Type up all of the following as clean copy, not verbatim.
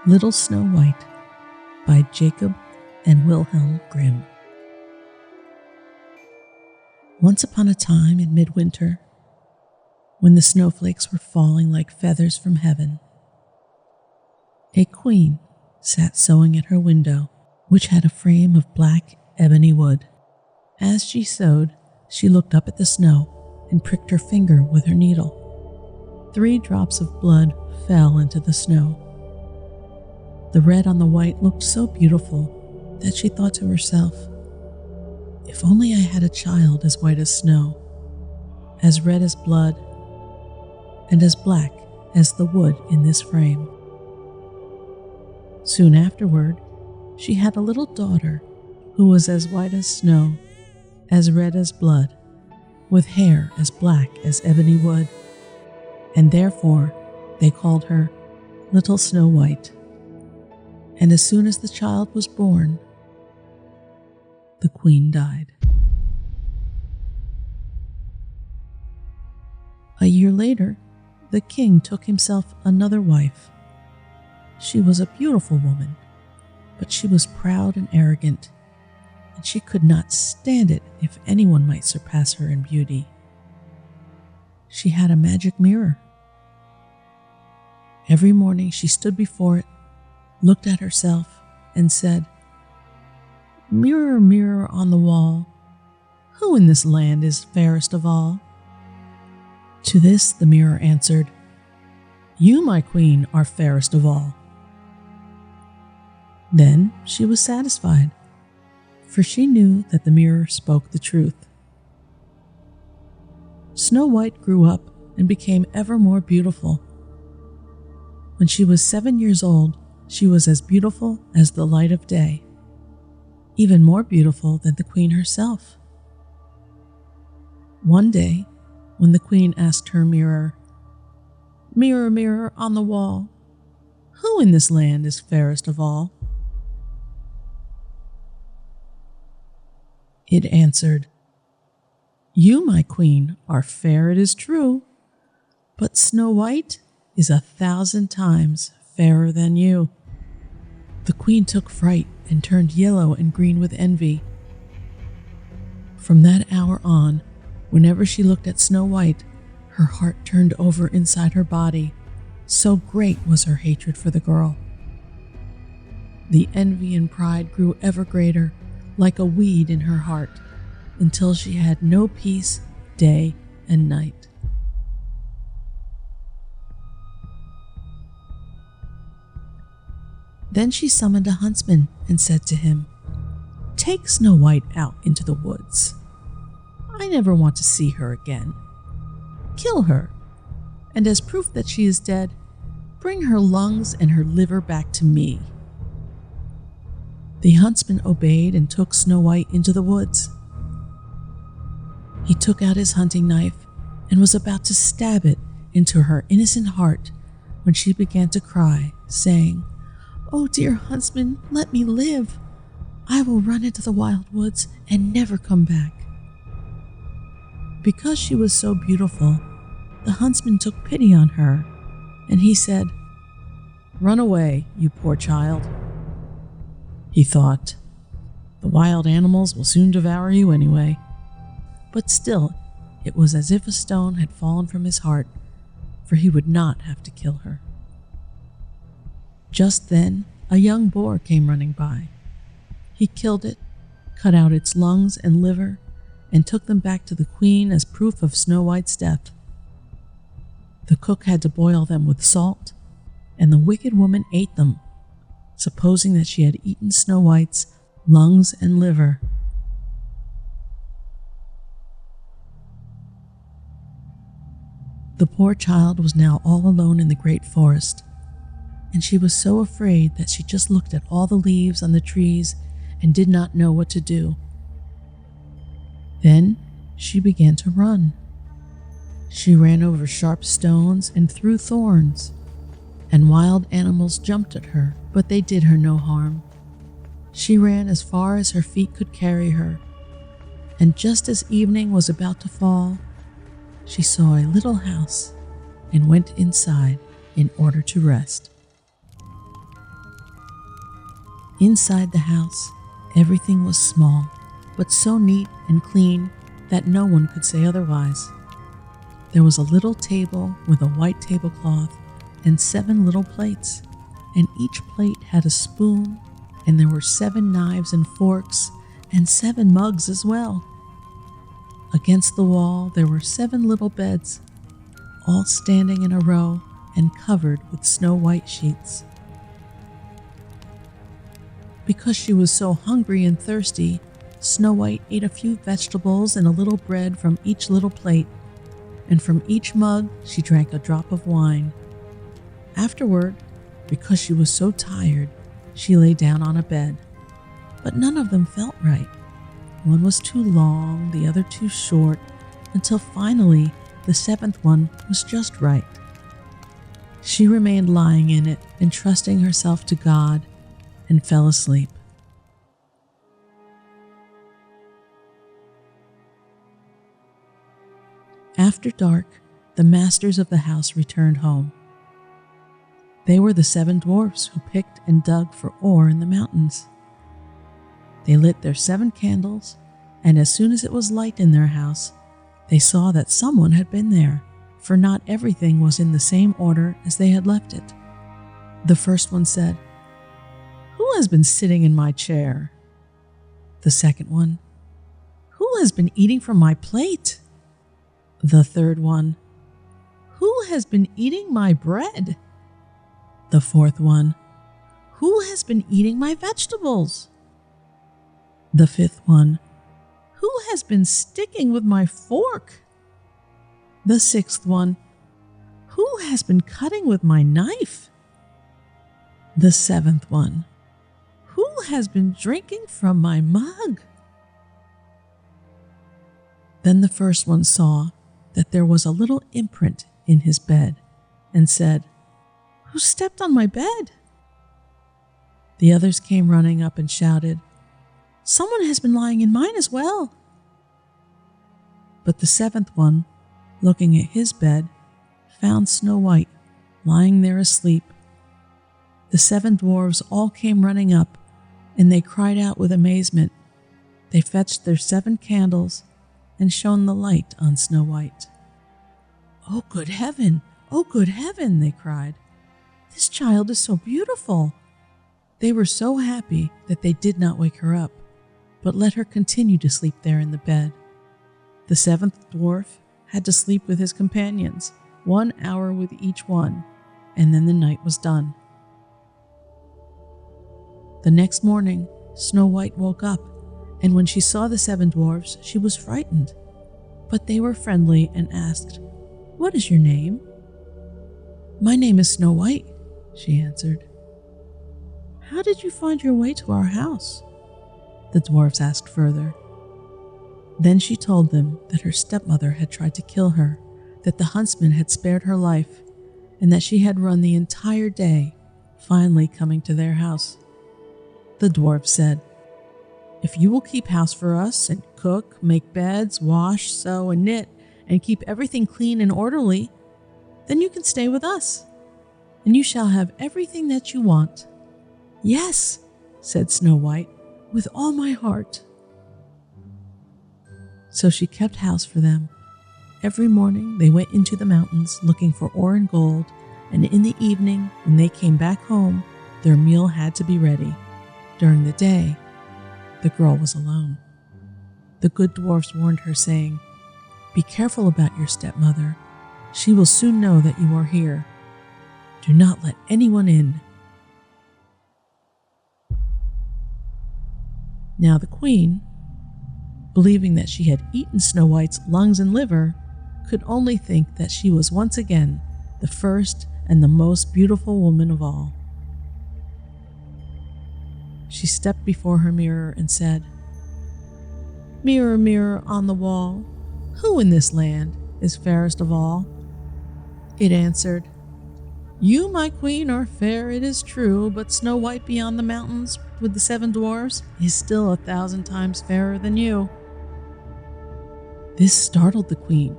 Little Snow White by Jacob and Wilhelm Grimm. Once upon a time in midwinter, when the snowflakes were falling like feathers from heaven, a queen sat sewing at her window, which had a frame of black ebony wood. As she sewed, she looked up at the snow and pricked her finger with her needle. 3 drops of blood fell into the snow. The red on the white looked so beautiful that she thought to herself, "If only I had a child as white as snow, as red as blood, and as black as the wood in this frame." Soon afterward, she had a little daughter who was as white as snow, as red as blood, with hair as black as ebony wood, and therefore they called her Little Snow White. And as soon as the child was born, the queen died. A year later, the king took himself another wife. She was a beautiful woman, but she was proud and arrogant, and she could not stand it if anyone might surpass her in beauty. She had a magic mirror. Every morning she stood before it, looked at herself, and said, "Mirror, mirror on the wall, who in this land is fairest of all?" To this the mirror answered, "You, my queen, are fairest of all." Then she was satisfied, for she knew that the mirror spoke the truth. Snow White grew up and became ever more beautiful. When she was 7 years old, she was as beautiful as the light of day, even more beautiful than the queen herself. One day, when the queen asked her mirror, "Mirror, mirror on the wall, who in this land is fairest of all?" it answered, "You, my queen, are fair, it is true, but Snow White is 1,000 times fairer than you." The queen took fright and turned yellow and green with envy. From that hour on, whenever she looked at Snow White, her heart turned over inside her body, so great was her hatred for the girl. The envy and pride grew ever greater, like a weed in her heart, until she had no peace day and night. Then she summoned a huntsman and said to him, "Take Snow White out into the woods. I never want to see her again. Kill her, and as proof that she is dead, bring her lungs and her liver back to me." The huntsman obeyed and took Snow White into the woods. He took out his hunting knife and was about to stab it into her innocent heart when she began to cry, saying, "Oh, dear huntsman, let me live. I will run into the wild woods and never come back." Because she was so beautiful, the huntsman took pity on her, and he said, "Run away, you poor child." He thought, "The wild animals will soon devour you anyway." But still, it was as if a stone had fallen from his heart, for he would not have to kill her. Just then, a young boar came running by. He killed it, cut out its lungs and liver, and took them back to the queen as proof of Snow White's death. The cook had to boil them with salt, and the wicked woman ate them, supposing that she had eaten Snow White's lungs and liver. The poor child was now all alone in the great forest, and she was so afraid that she just looked at all the leaves on the trees and did not know what to do. Then she began to run. She ran over sharp stones and through thorns, and wild animals jumped at her, but they did her no harm. She ran as far as her feet could carry her, and just as evening was about to fall, she saw a little house and went inside in order to rest. Inside the house, everything was small, but so neat and clean that no one could say otherwise. There was a little table with a white tablecloth and 7 little plates, and each plate had a spoon, and there were 7 knives and forks and 7 mugs as well. Against the wall there were 7 little beds, all standing in a row and covered with snow-white sheets. Because she was so hungry and thirsty, Snow White ate a few vegetables and a little bread from each little plate, and from each mug she drank a drop of wine. Afterward, because she was so tired, she lay down on a bed, but none of them felt right. One was too long, the other too short, until finally the 7th one was just right. She remained lying in it, entrusting herself to God, and fell asleep. After dark, the masters of the house returned home. They were the 7 dwarfs who picked and dug for ore in the mountains. They lit their 7 candles, and as soon as it was light in their house, they saw that someone had been there, for not everything was in the same order as they had left it. The first one said, "Who has been sitting in my chair?" The second one, "Who has been eating from my plate?" The third one, "Who has been eating my bread?" The fourth one, "Who has been eating my vegetables?" The fifth one, "Who has been sticking with my fork?" The sixth one, "Who has been cutting with my knife?" The seventh one, "Who has been drinking from my mug?" Then the first one saw that there was a little imprint in his bed and said, "Who stepped on my bed?" The others came running up and shouted, "Someone has been lying in mine as well." But the 7th one, looking at his bed, found Snow White lying there asleep. The 7 dwarves all came running up, and they cried out with amazement. They fetched their 7 candles and shone the light on Snow White. "Oh, good heaven! Oh, good heaven!" they cried. "This child is so beautiful!" They were so happy that they did not wake her up, but let her continue to sleep there in the bed. The 7th dwarf had to sleep with his companions, 1 hour with each one, and then the night was done. The next morning, Snow White woke up, and when she saw the 7 dwarfs, she was frightened. But they were friendly and asked, "What is your name?" "My name is Snow White," she answered. "How did you find your way to our house?" the dwarfs asked further. Then she told them that her stepmother had tried to kill her, that the huntsman had spared her life, and that she had run the entire day, finally coming to their house. The dwarf said, "If you will keep house for us and cook, make beds, wash, sew, and knit, and keep everything clean and orderly, then you can stay with us, and you shall have everything that you want." "Yes," said Snow White, "with all my heart." So she kept house for them. Every morning they went into the mountains looking for ore and gold, and in the evening, when they came back home, their meal had to be ready. During the day, the girl was alone. The good dwarfs warned her, saying, "Be careful about your stepmother. She will soon know that you are here. Do not let anyone in." Now the queen, believing that she had eaten Snow White's lungs and liver, could only think that she was once again the first and the most beautiful woman of all. She stepped before her mirror and said, "Mirror, mirror on the wall, who in this land is fairest of all?" It answered, "You, my queen, are fair, it is true, but Snow White beyond the mountains with the 7 dwarfs is still 1,000 times fairer than you." This startled the queen,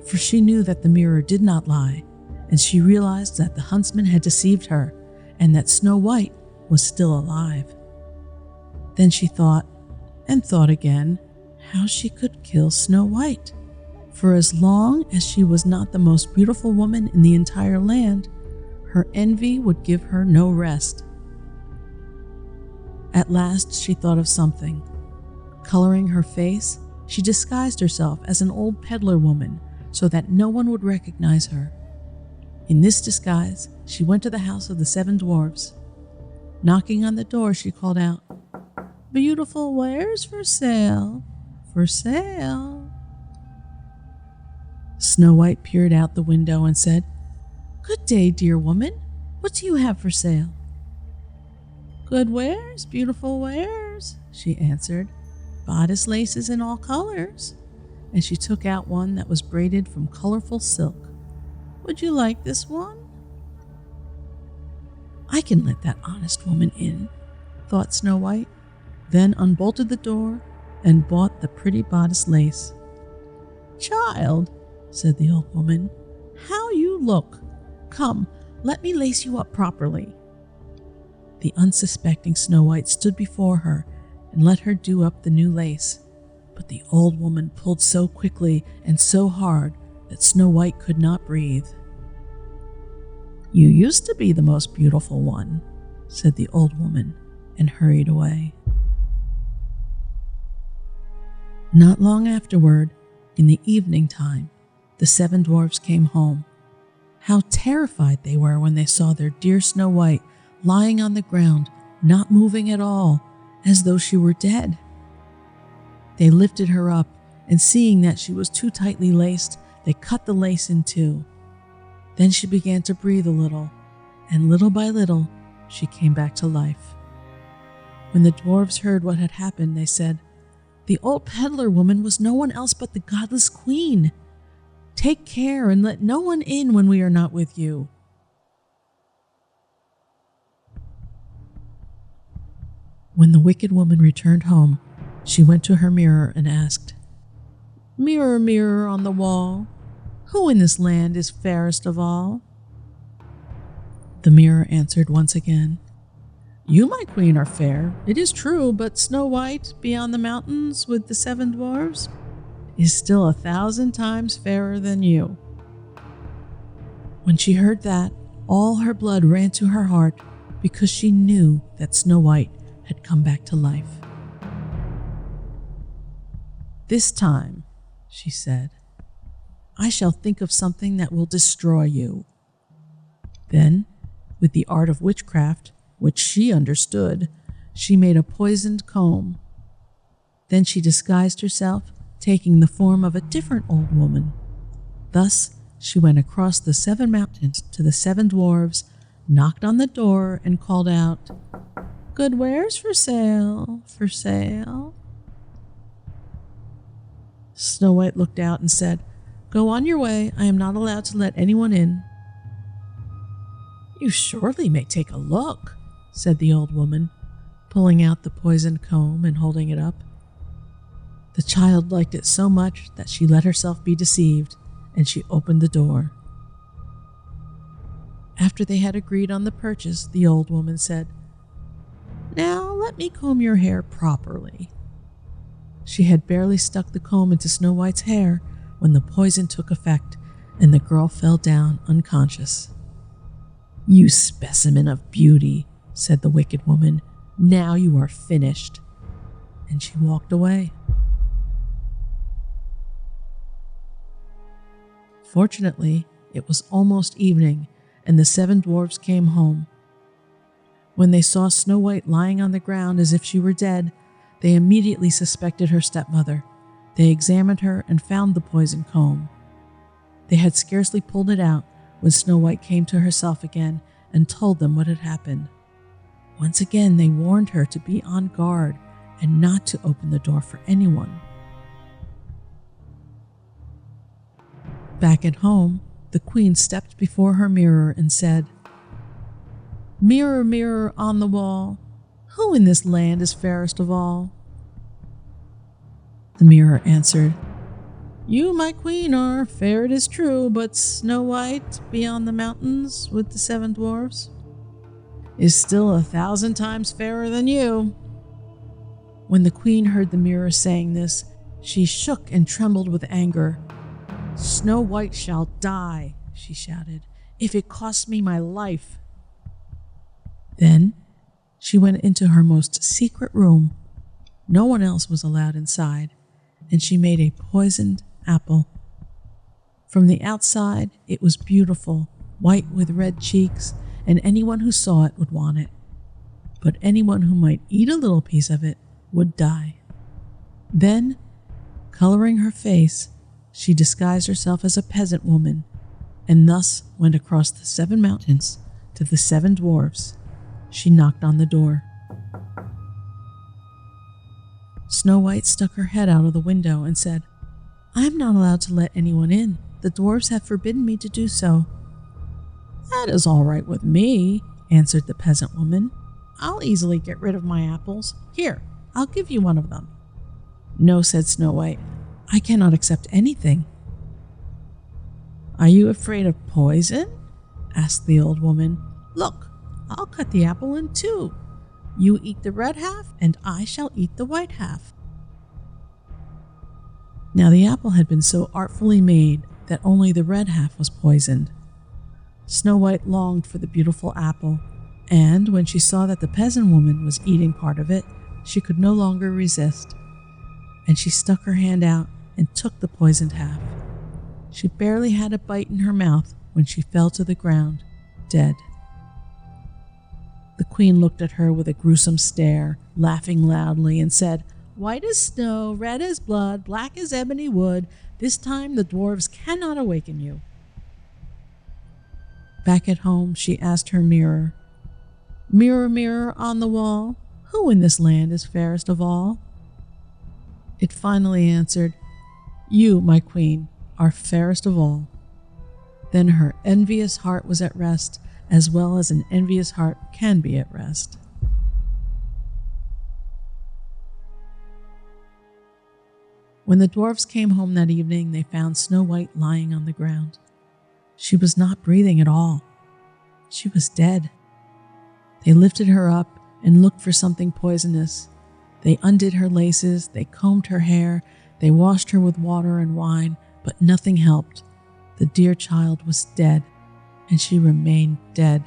for she knew that the mirror did not lie, and she realized that the huntsman had deceived her, and that Snow White was still alive. Then she thought, and thought again, how she could kill Snow White. For as long as she was not the most beautiful woman in the entire land, her envy would give her no rest. At last she thought of something. Coloring her face, she disguised herself as an old peddler woman so that no one would recognize her. In this disguise, she went to the house of the 7 dwarfs. Knocking on the door, she called out, "Beautiful wares for sale, for sale." Snow White peered out the window and said, "Good day, dear woman. What do you have for sale?" "Good wares, beautiful wares," she answered. "Bodice laces in all colors." And she took out one that was braided from colorful silk. "Would you like this one?" "I can let that honest woman in," thought Snow White, then unbolted the door and bought the pretty bodice lace. "Child," said the old woman, "how you look! Come, let me lace you up properly." The unsuspecting Snow White stood before her and let her do up the new lace, but the old woman pulled so quickly and so hard that Snow White could not breathe. "You used to be the most beautiful one," said the old woman, and hurried away. Not long afterward, in the evening time, the 7 dwarfs came home. How terrified they were when they saw their dear Snow White lying on the ground, not moving at all, as though she were dead. They lifted her up, and seeing that she was too tightly laced, they cut the lace in two. Then she began to breathe a little, and little by little, she came back to life. When the dwarves heard what had happened, they said, "The old peddler woman was no one else but the godless queen. Take care and let no one in when we are not with you." When the wicked woman returned home, she went to her mirror and asked, "Mirror, mirror on the wall, who in this land is fairest of all?" The mirror answered once again, "You, my queen, are fair, it is true, but Snow White, beyond the mountains with the 7 dwarfs, is still 1,000 times fairer than you." When she heard that, all her blood ran to her heart because she knew that Snow White had come back to life. "This time," she said, "I shall think of something that will destroy you." Then, with the art of witchcraft, which she understood, she made a poisoned comb. Then she disguised herself, taking the form of a different old woman. Thus, she went across the 7 mountains to the 7 dwarves, knocked on the door, and called out, "Good wares for sale, for sale." Snow White looked out and said, "Go on your way. I am not allowed to let anyone in." "You surely may take a look," said the old woman, pulling out the poisoned comb and holding it up. The child liked it so much that she let herself be deceived, and she opened the door. After they had agreed on the purchase, the old woman said, "Now let me comb your hair properly." She had barely stuck the comb into Snow White's hair when the poison took effect, and the girl fell down unconscious. "You specimen of beauty," said the wicked woman, "now you are finished." And she walked away. Fortunately, it was almost evening, and the 7 dwarfs came home. When they saw Snow White lying on the ground as if she were dead, they immediately suspected her stepmother. They examined her and found the poison comb. They had scarcely pulled it out when Snow White came to herself again and told them what had happened. Once again, they warned her to be on guard and not to open the door for anyone. Back at home, the queen stepped before her mirror and said, "Mirror, mirror on the wall, who in this land is fairest of all?" The mirror answered, "You, my queen, are fair, it is true, but Snow White, beyond the mountains with the 7 dwarfs, is still 1,000 times fairer than you." When the queen heard the mirror saying this, she shook and trembled with anger. "Snow White shall die," she shouted, "if it costs me my life." Then she went into her most secret room. No one else was allowed inside, and she made a poisoned apple. From the outside, it was beautiful, white with red cheeks, and anyone who saw it would want it. But anyone who might eat a little piece of it would die. Then, coloring her face, she disguised herself as a peasant woman, and thus went across the 7 mountains to the 7 dwarfs. She knocked on the door. Snow White stuck her head out of the window and said, "I am not allowed to let anyone in. The dwarves have forbidden me to do so." "That is all right with me," answered the peasant woman. "I'll easily get rid of my apples. Here, I'll give you one of them." "No," said Snow White, "I cannot accept anything." "Are you afraid of poison?" asked the old woman. "Look, I'll cut the apple in 2. You eat the red half, and I shall eat the white half." Now the apple had been so artfully made that only the red half was poisoned. Snow White longed for the beautiful apple, and when she saw that the peasant woman was eating part of it, she could no longer resist, and she stuck her hand out and took the poisoned half. She barely had a bite in her mouth when she fell to the ground, dead. The queen looked at her with a gruesome stare, laughing loudly, and said, "White as snow, red as blood, black as ebony wood, this time the dwarves cannot awaken you." Back at home, she asked her mirror, "Mirror, mirror on the wall, who in this land is fairest of all?" It finally answered, "You, my queen, are fairest of all." Then her envious heart was at rest, as well as an envious heart can be at rest. When the dwarfs came home that evening, they found Snow White lying on the ground. She was not breathing at all. She was dead. They lifted her up and looked for something poisonous. They undid her laces, they combed her hair, they washed her with water and wine, but nothing helped. The dear child was dead, and she remained dead.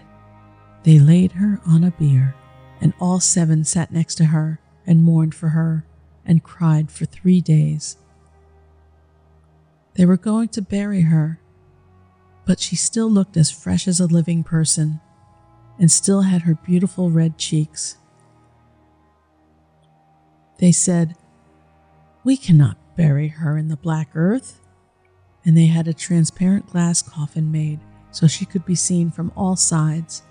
They laid her on a bier, and all 7 sat next to her and mourned for her and cried for 3 days. They were going to bury her, but she still looked as fresh as a living person and still had her beautiful red cheeks. They said, "We cannot bury her in the black earth," and they had a transparent glass coffin made so she could be seen from all sides.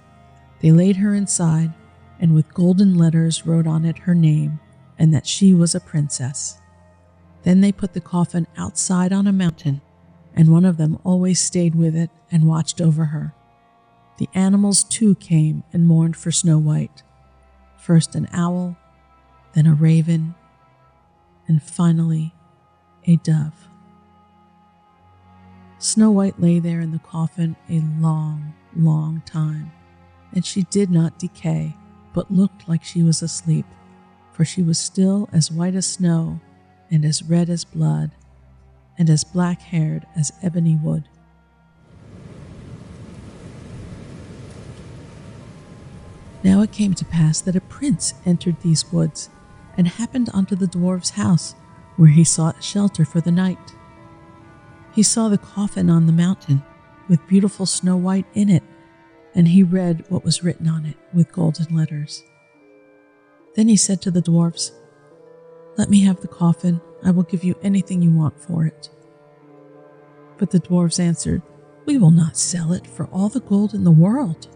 They laid her inside, and with golden letters wrote on it her name and that she was a princess. Then they put the coffin outside on a mountain, and one of them always stayed with it and watched over her. The animals too came and mourned for Snow White. First an owl, then a raven, and finally a dove. Snow White lay there in the coffin a long, long time, and she did not decay, but looked like she was asleep, for she was still as white as snow, and as red as blood, and as black-haired as ebony wood. Now it came to pass that a prince entered these woods, and happened onto the dwarf's house, where he sought shelter for the night. He saw the coffin on the mountain, with beautiful Snow White in it, and he read what was written on it with golden letters. Then he said to the dwarfs, "Let me have the coffin. I will give you anything you want for it." But the dwarfs answered, "We will not sell it for all the gold in the world."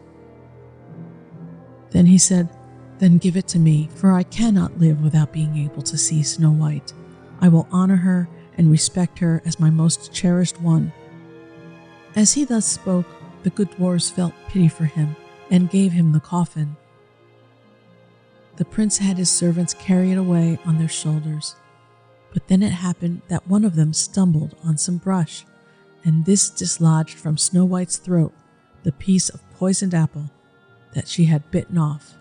Then he said, "Then give it to me, for I cannot live without being able to see Snow White. I will honor her and respect her as my most cherished one." As he thus spoke, the good dwarfs felt pity for him and gave him the coffin. The prince had his servants carry it away on their shoulders, but then it happened that one of them stumbled on some brush, and this dislodged from Snow White's throat the piece of poisoned apple that she had bitten off.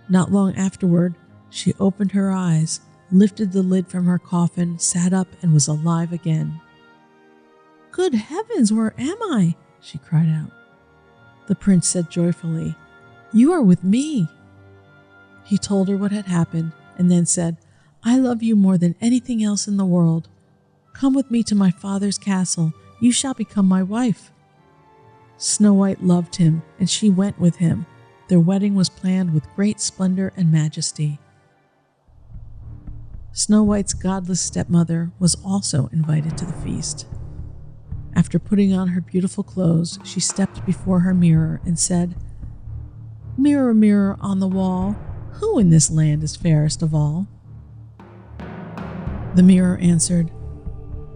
Not long afterward, She opened her eyes, lifted the lid from her coffin, sat up, and was alive again. "Good heavens, where am I?" she cried out. The prince said joyfully, "You are with me." He told her what had happened, and then said, "I love you more than anything else in the world. Come with me to my father's castle. You shall become my wife." Snow White loved him, and she went with him. Their wedding was planned with great splendor and majesty. Snow White's godless stepmother was also invited to the feast. After putting on her beautiful clothes, she stepped before her mirror and said, "Mirror, mirror on the wall, who in this land is fairest of all?" The mirror answered,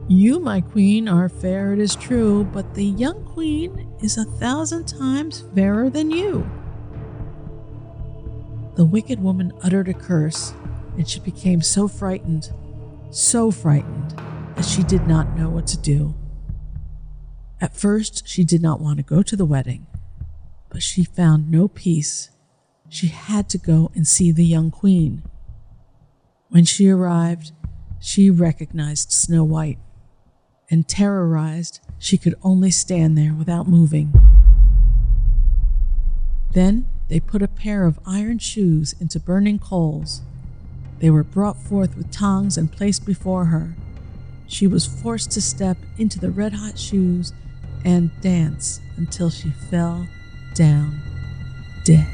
"You, my queen, are fair, it is true, but the young queen is 1,000 times fairer than you." The wicked woman uttered a curse, and she became so frightened, that she did not know what to do. At first, she did not want to go to the wedding, but she found no peace. She had to go and see the young queen. When she arrived, she recognized Snow White, and terrorized, she could only stand there without moving. Then they put a pair of iron shoes into burning coals. They were brought forth with tongs and placed before her. She was forced to step into the red-hot shoes and dance until she fell down dead.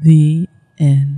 The end.